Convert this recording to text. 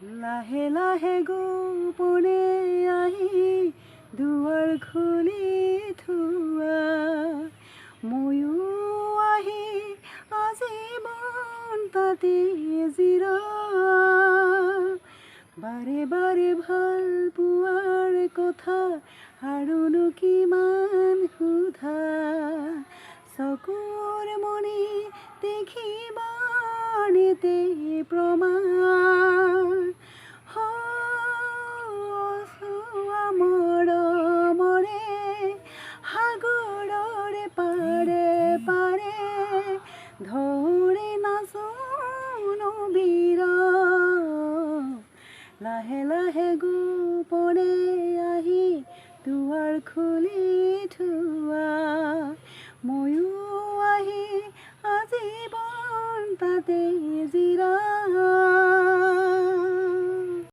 লাহে লাহে গোপনে আহি দুৱাৰ খুলি থোৱা ময়ো আহি আজীৱন তাতে জিৰা বাৰে বাৰে ভাল পোৱাৰ কথা আৰুনো কিমান সোধা চকুৰ মণি দেখিবানিতে প্ৰমাণ মৰমৰে সাগৰৰে পাৰে পাৰে ধৰে নাচোন বীৰ লাহে লাহে গোপনে আহি দুৱাৰ খুলি থোৱা ময়ো আহি আজীৱন তাতে জিৰা